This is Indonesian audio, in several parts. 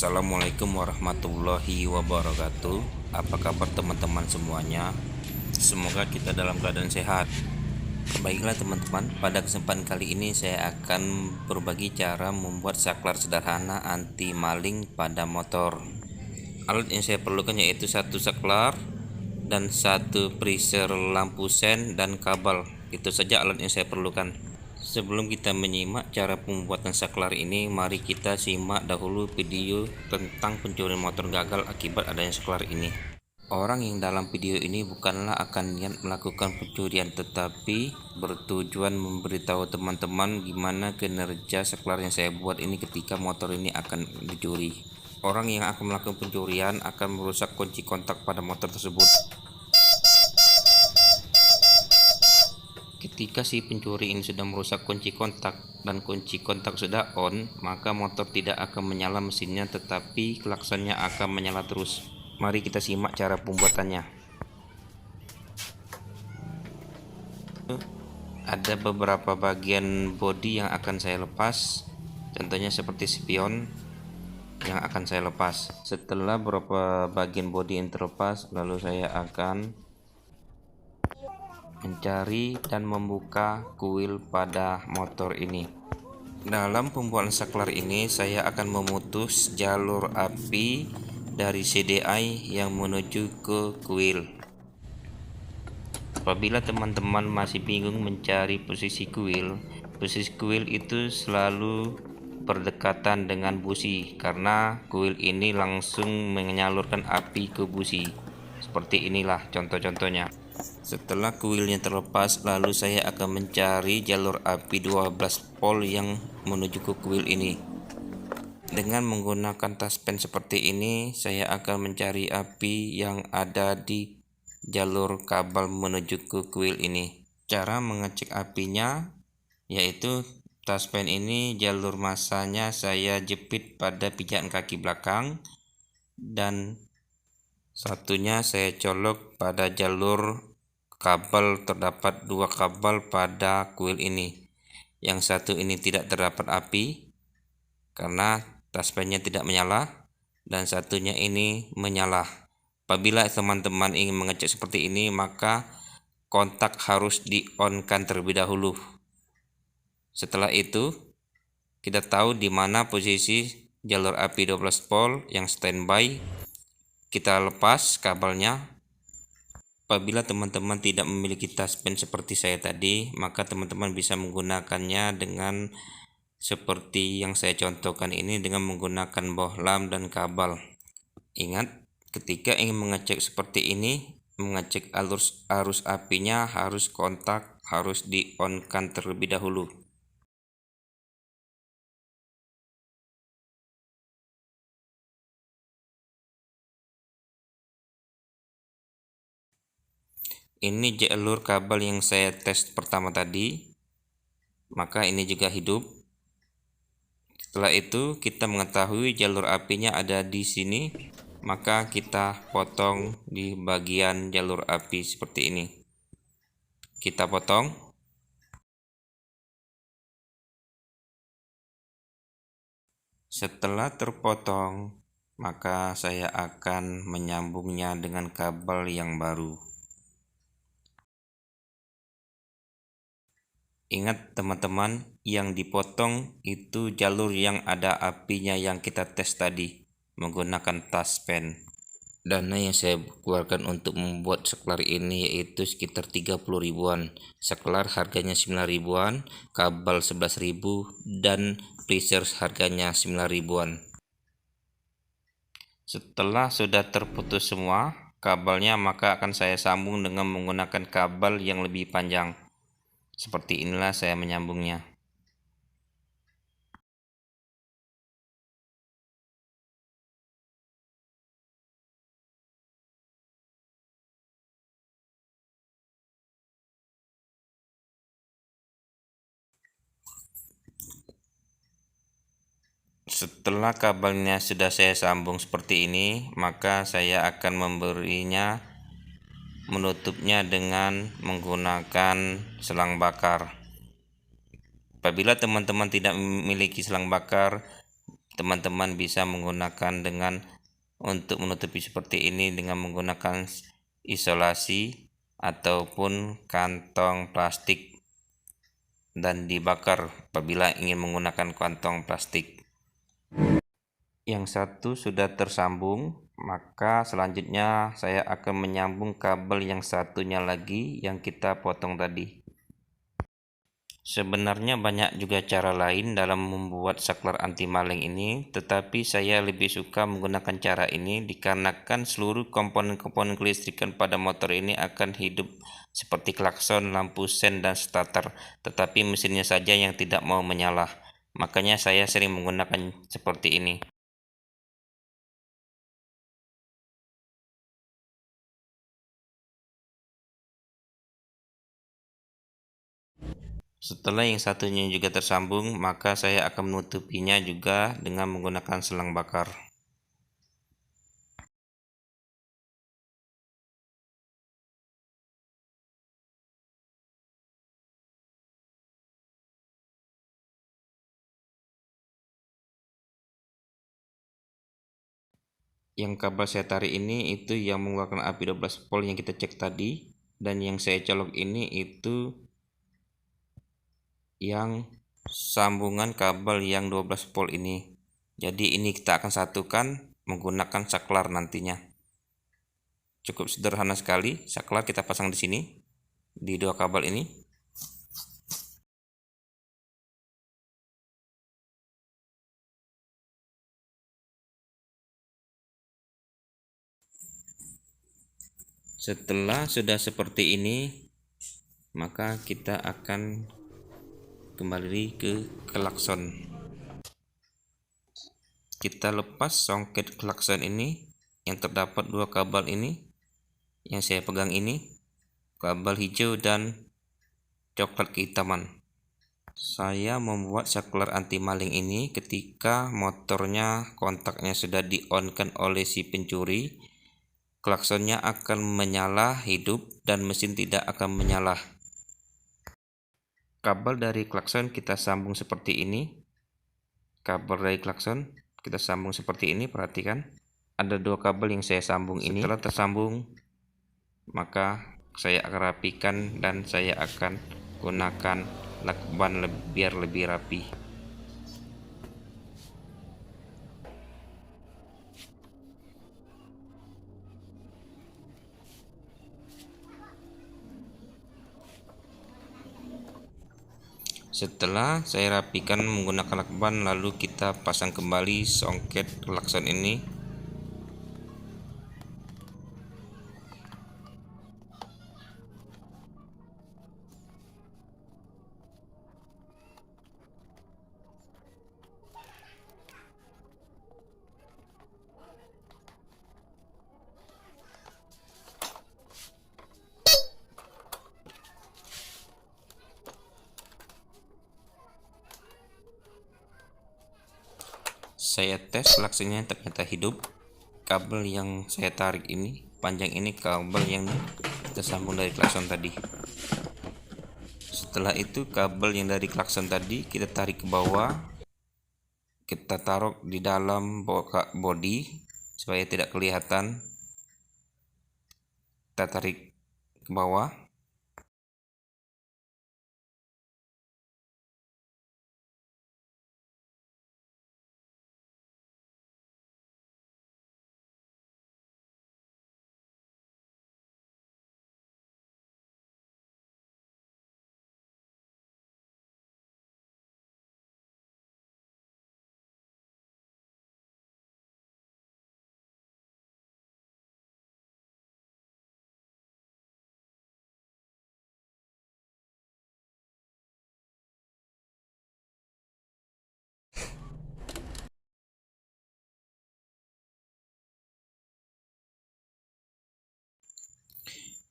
Assalamualaikum warahmatullahi wabarakatuh. Apa kabar teman-teman semuanya? Semoga kita dalam keadaan sehat. Baiklah teman-teman, pada kesempatan kali ini saya akan berbagi cara membuat saklar sederhana anti maling pada motor. Alat yang saya perlukan yaitu satu saklar dan satu freezer lampu sen dan kabel. Itu saja alat yang saya perlukan. Sebelum kita menyimak cara pembuatan saklar ini, mari kita simak dahulu video tentang pencurian motor gagal akibat adanya saklar ini. Orang yang dalam video ini bukanlah akan niat melakukan pencurian, tetapi bertujuan memberitahu teman-teman gimana kinerja saklar yang saya buat ini ketika motor ini akan dicuri. Orang yang akan melakukan pencurian akan merusak kunci kontak pada motor tersebut. Ketika si pencuri ini sudah merusak kunci kontak dan kunci kontak sudah on, maka motor tidak akan menyala mesinnya, tetapi klaksannya akan menyala terus. Mari kita simak cara pembuatannya. Ada beberapa bagian bodi yang akan saya lepas, contohnya seperti spion yang akan saya lepas. Setelah beberapa bagian bodi yang terlepas, lalu saya akan mencari dan membuka kuil pada motor ini. Dalam pembuatan saklar ini saya akan memutus jalur api dari CDI yang menuju ke kuil. Apabila teman-teman masih bingung mencari posisi kuil itu selalu berdekatan dengan busi, karena kuil ini langsung menyalurkan api ke busi. Seperti inilah contoh-contohnya. Setelah kuilnya terlepas, lalu saya akan mencari jalur api 12 volt yang menuju ke kuil ini. Dengan menggunakan taspen seperti ini, saya akan mencari api yang ada di jalur kabel menuju ke kuil ini. Cara mengecek apinya yaitu taspen ini jalur masanya saya jepit pada pijakan kaki belakang dan satunya saya colok pada jalur kabel. Terdapat dua kabel pada kuil ini. Yang satu ini tidak terdapat api karena taspennya tidak menyala, dan satunya ini menyala. Apabila teman-teman ingin mengecek seperti ini, maka kontak harus di-on-kan terlebih dahulu. Setelah itu kita tahu di mana posisi jalur api 12 volt yang standby. Kita lepas kabelnya. Apabila teman-teman tidak memiliki taspen seperti saya tadi, maka teman-teman bisa menggunakannya dengan seperti yang saya contohkan ini, dengan menggunakan bohlam dan kabel. Ingat, ketika ingin mengecek seperti ini, mengecek arus apinya harus kontak harus di-on-kan terlebih dahulu. Ini jalur kabel yang saya tes pertama tadi, maka ini juga hidup. Setelah itu kita mengetahui jalur apinya ada di sini, maka kita potong di bagian jalur api seperti ini. Kita potong. Setelah terpotong, maka saya akan menyambungnya dengan kabel yang baru. Ingat teman-teman, yang dipotong itu jalur yang ada apinya yang kita tes tadi menggunakan taspen. Dana yang saya keluarkan untuk membuat saklar ini yaitu sekitar 30 ribuan. Saklar harganya 9 ribuan, kabel 11 ribu, dan freezer harganya 9 ribuan. Setelah sudah terputus semua kabelnya, maka akan saya sambung dengan menggunakan kabel yang lebih panjang. Seperti inilah saya menyambungnya. Setelah kabelnya sudah saya sambung seperti ini, maka saya akan menutupnya dengan menggunakan selang bakar. Apabila teman-teman tidak memiliki selang bakar, teman-teman bisa menggunakan untuk menutupi seperti ini dengan menggunakan isolasi ataupun kantong plastik dan dibakar apabila ingin menggunakan kantong plastik. Yang satu sudah tersambung, maka selanjutnya saya akan menyambung kabel yang satunya lagi yang kita potong tadi. Sebenarnya banyak juga cara lain dalam membuat saklar anti maling ini, tetapi saya lebih suka menggunakan cara ini dikarenakan seluruh komponen-komponen kelistrikan pada motor ini akan hidup seperti klakson, lampu sen, dan starter, tetapi mesinnya saja yang tidak mau menyala. Makanya saya sering menggunakan seperti ini. Setelah yang satunya juga tersambung, maka saya akan menutupinya juga dengan menggunakan selang bakar. Yang kabel saya tarik ini itu yang mengeluarkan api 12 volt yang kita cek tadi, dan yang saya colok ini itu yang sambungan kabel yang 12 volt ini. Jadi ini kita akan satukan menggunakan saklar nantinya. Cukup sederhana sekali, saklar kita pasang di sini di dua kabel ini. Setelah sudah seperti ini, maka kita akan kembali ke klakson. Kita lepas songket klakson ini yang terdapat dua kabel ini yang saya pegang ini, kabel hijau dan coklat kehitaman. Saya membuat saklar anti maling ini ketika motornya kontaknya sudah di-on-kan oleh si pencuri, klaksonnya akan menyala hidup dan mesin tidak akan menyala. Kabel dari klakson kita sambung seperti ini. Kabel dari klakson kita sambung seperti ini, perhatikan. Ada dua kabel yang saya sambung ini. Setelah tersambung, maka saya akan rapikan dan saya akan gunakan lakban biar lebih rapi. Setelah saya rapikan menggunakan lakban, lalu kita pasang kembali songket klakson ini. Saya tes klaksonnya ternyata hidup. Kabel yang saya tarik ini, panjang ini kabel yang tersambung dari klakson tadi. Setelah itu kabel yang dari klakson tadi kita tarik ke bawah, kita taruh di dalam bodi supaya tidak kelihatan. Kita tarik ke bawah.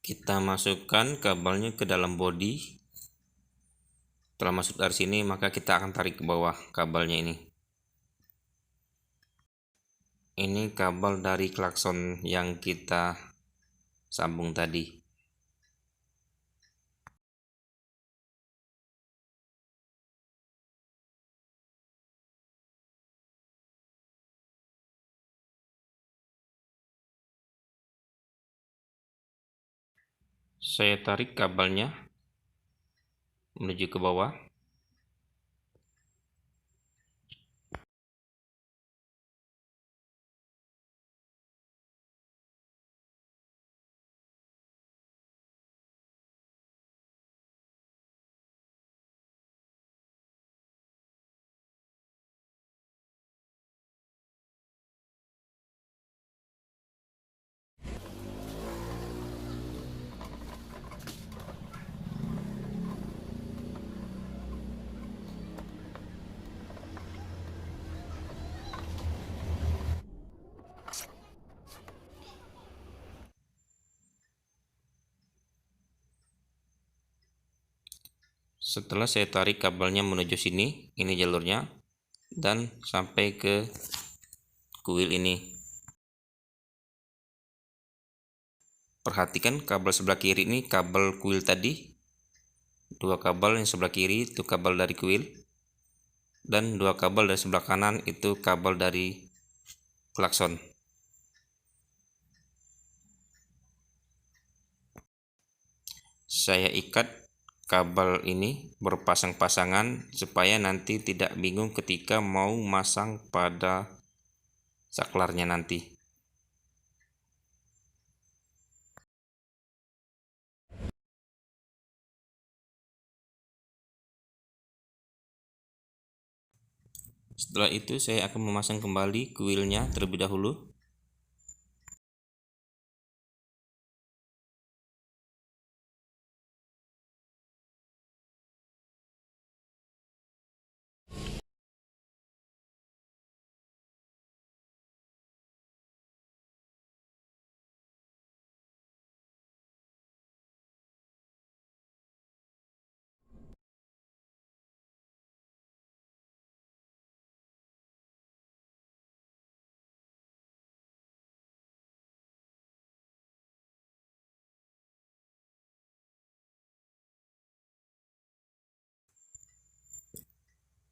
Kita masukkan kabelnya ke dalam bodi. Setelah masuk dari sini, maka kita akan tarik ke bawah kabelnya ini. Ini kabel dari klakson yang kita sambung tadi. Saya tarik kabelnya menuju ke bawah. Setelah saya tarik kabelnya menuju sini, ini jalurnya, dan sampai ke kuil ini. Perhatikan kabel sebelah kiri ini kabel kuil tadi. Dua kabel yang sebelah kiri itu kabel dari kuil. Dan dua kabel dari sebelah kanan itu kabel dari klakson. Saya ikat kabel ini berpasang-pasangan supaya nanti tidak bingung ketika mau masang pada saklarnya nanti. Setelah itu saya akan memasang kembali kuilnya terlebih dahulu.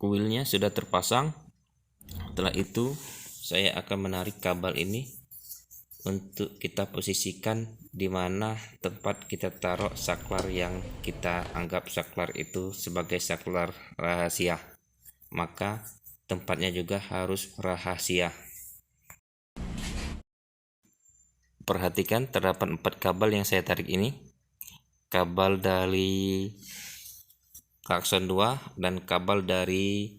Kuilnya sudah terpasang. Setelah itu saya akan menarik kabel ini untuk kita posisikan di mana tempat kita taruh saklar yang kita anggap saklar itu sebagai saklar rahasia. Maka tempatnya juga harus rahasia. Perhatikan terdapat 4 kabel yang saya tarik ini. Kabel dari klakson 2 dan kabel dari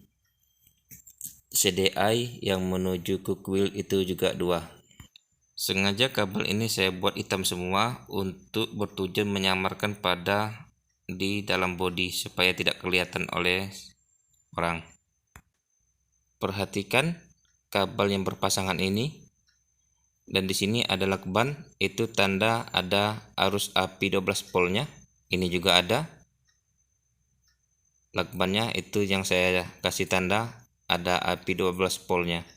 CDI yang menuju ke kuil itu juga 2. Sengaja kabel ini saya buat hitam semua untuk bertujuan menyamarkan pada di dalam bodi supaya tidak kelihatan oleh orang. Perhatikan kabel yang berpasangan ini, dan di sini ada lakban, itu tanda ada arus api 12 voltnya. Ini juga ada lakbannya, itu yang saya kasih tanda ada api 12 voltnya.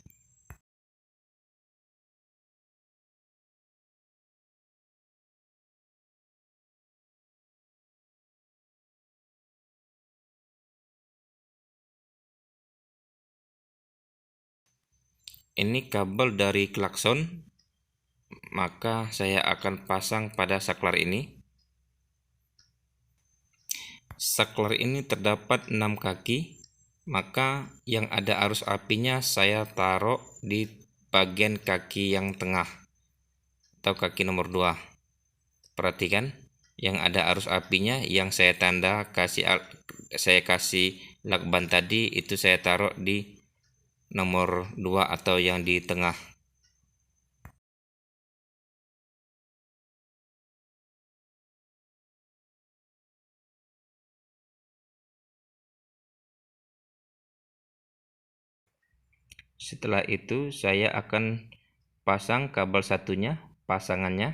Ini kabel dari klakson, maka saya akan pasang pada saklar ini. Saklar ini terdapat 6 kaki, maka yang ada arus apinya saya taruh di bagian kaki yang tengah atau kaki nomor 2. Perhatikan, yang ada arus apinya yang saya tanda saya kasih lakban tadi itu saya taruh di nomor 2 atau yang di tengah. Setelah itu saya akan pasang kabel satunya, pasangannya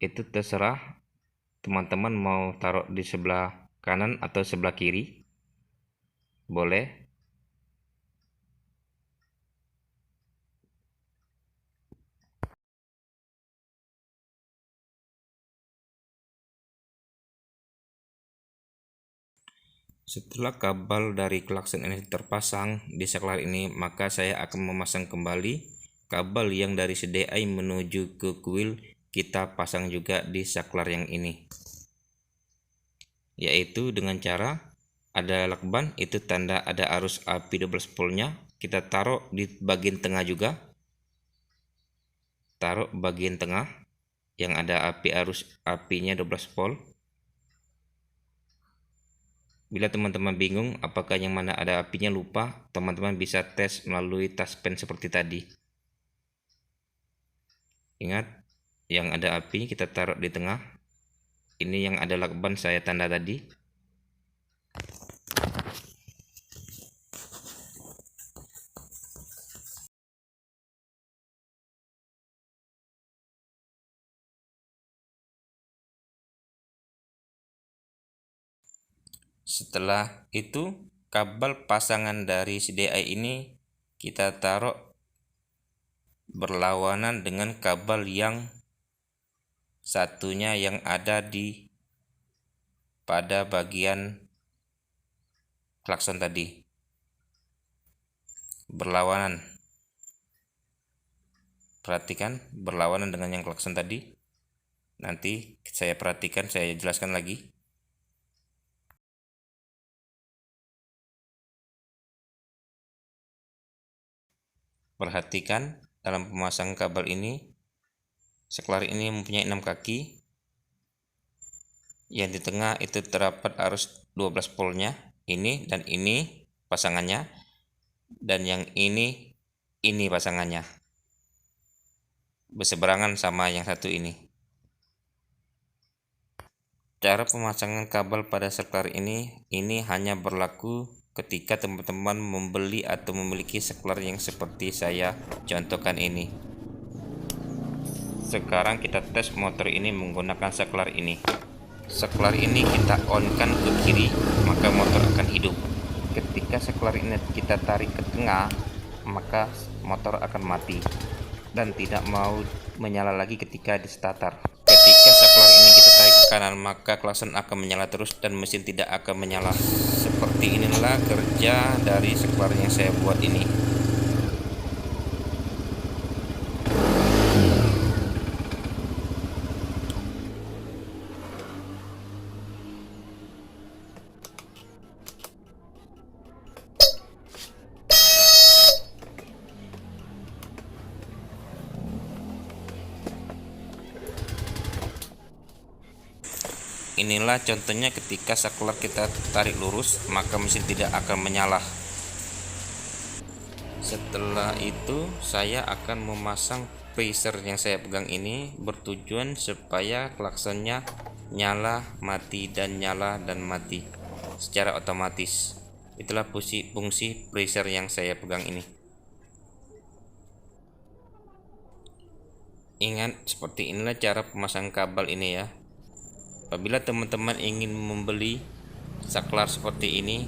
itu terserah teman-teman mau taruh di sebelah kanan atau sebelah kiri, boleh. Setelah kabel dari klakson ini terpasang di saklar ini, maka saya akan memasang kembali kabel yang dari CDI menuju ke kuil kita pasang juga di saklar yang ini, yaitu dengan cara ada lakban, itu tanda ada arus api 12 voltnya, kita taruh di bagian tengah juga, taruh bagian tengah yang ada arus apinya 12 volt. Bila teman-teman bingung apakah yang mana ada apinya lupa, teman-teman bisa tes melalui touchpen seperti tadi. Ingat, yang ada api kita taruh di tengah. Ini yang ada lakban saya tanda tadi. Setelah itu, kabel pasangan dari CDI ini kita taruh berlawanan dengan kabel yang satunya yang ada pada bagian klakson tadi. Berlawanan. Perhatikan, berlawanan dengan yang klakson tadi. Nanti saya perhatikan, saya jelaskan lagi. Perhatikan dalam pemasangan kabel ini, saklar ini mempunyai 6 kaki. Yang di tengah itu terdapat arus 12 voltnya, ini dan ini pasangannya, dan yang ini pasangannya, berseberangan sama yang satu ini. Cara pemasangan kabel pada saklar ini hanya berlaku ketika teman-teman membeli atau memiliki saklar yang seperti saya contohkan ini. Sekarang kita tes motor ini menggunakan saklar ini. Saklar ini kita on-kan ke kiri, maka motor akan hidup. Ketika saklar ini kita tarik ke tengah, maka motor akan mati dan tidak mau menyala lagi ketika di starter. Ketika saklar ini kita tarik ke kanan, maka klakson akan menyala terus dan mesin tidak akan menyala. Seperti inilah kerja dari saklar yang saya buat ini. Inilah contohnya ketika saklar kita tarik lurus, maka mesin tidak akan menyala. Setelah itu saya akan memasang preser yang saya pegang ini, bertujuan supaya klaksonnya nyala, mati, dan nyala dan mati secara otomatis. Itulah fungsi preser yang saya pegang ini. Ingat, seperti inilah cara pemasangan kabel ini ya. Apabila teman-teman ingin membeli saklar seperti ini,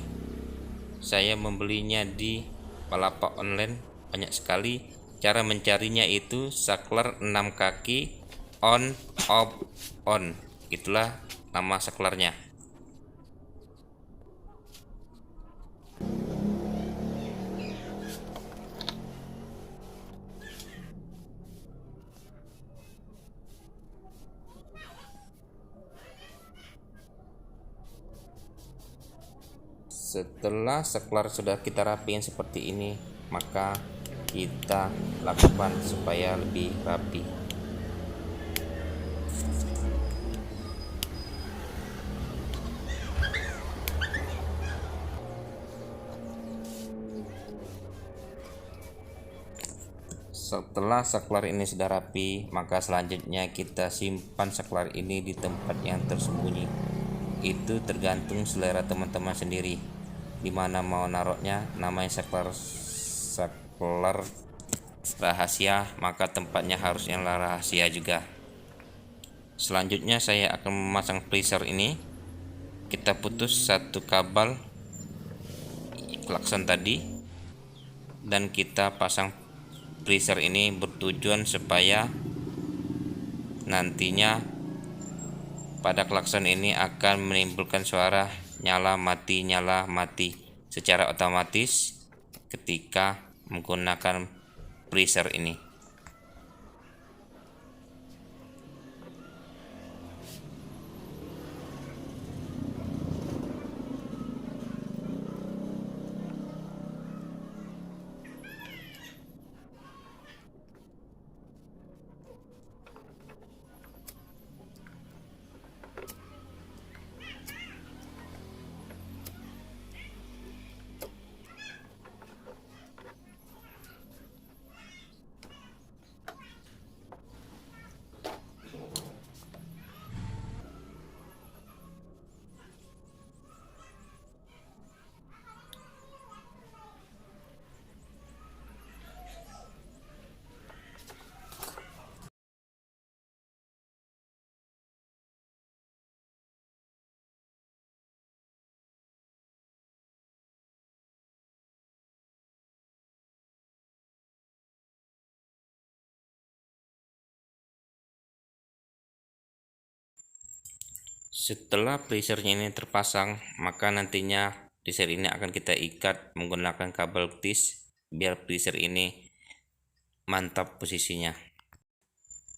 saya membelinya di Palapa online, banyak sekali. Cara mencarinya itu saklar 6 kaki on off on, itulah nama saklarnya. Setelah saklar sudah kita rapiin seperti ini, maka kita lakukan supaya lebih rapi. Setelah saklar ini sudah rapi, maka selanjutnya kita simpan saklar ini di tempat yang tersembunyi. Itu tergantung selera teman-teman sendiri, dimana mau naruhnya. Namanya saklar rahasia, maka tempatnya harus yang rahasia juga. Selanjutnya saya akan memasang preser ini. Kita putus satu kabel klakson tadi dan kita pasang preser ini, bertujuan supaya nantinya pada klakson ini akan menimbulkan suara nyala mati secara otomatis ketika menggunakan preser ini. Setelah freezernya ini terpasang, maka nantinya freezer ini akan kita ikat menggunakan kabel tis biar freezer ini mantap posisinya.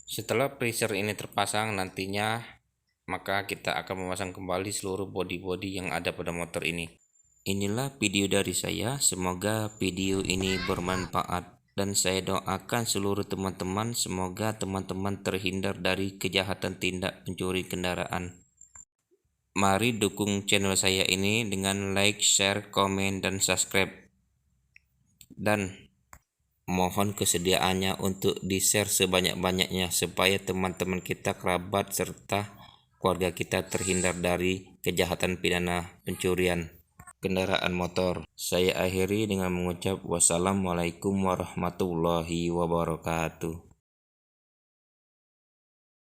Setelah freezer ini terpasang nantinya, maka kita akan memasang kembali seluruh bodi-bodi yang ada pada motor ini. Inilah video dari saya, semoga video ini bermanfaat. Dan saya doakan seluruh teman-teman, semoga teman-teman terhindar dari kejahatan tindak pencuri kendaraan. Mari dukung channel saya ini dengan like, share, komen, dan subscribe. Dan mohon kesediaannya untuk di-share sebanyak-banyaknya supaya teman-teman kita, kerabat, serta keluarga kita terhindar dari kejahatan pidana pencurian kendaraan motor. Saya akhiri dengan mengucap wassalamualaikum warahmatullahi wabarakatuh.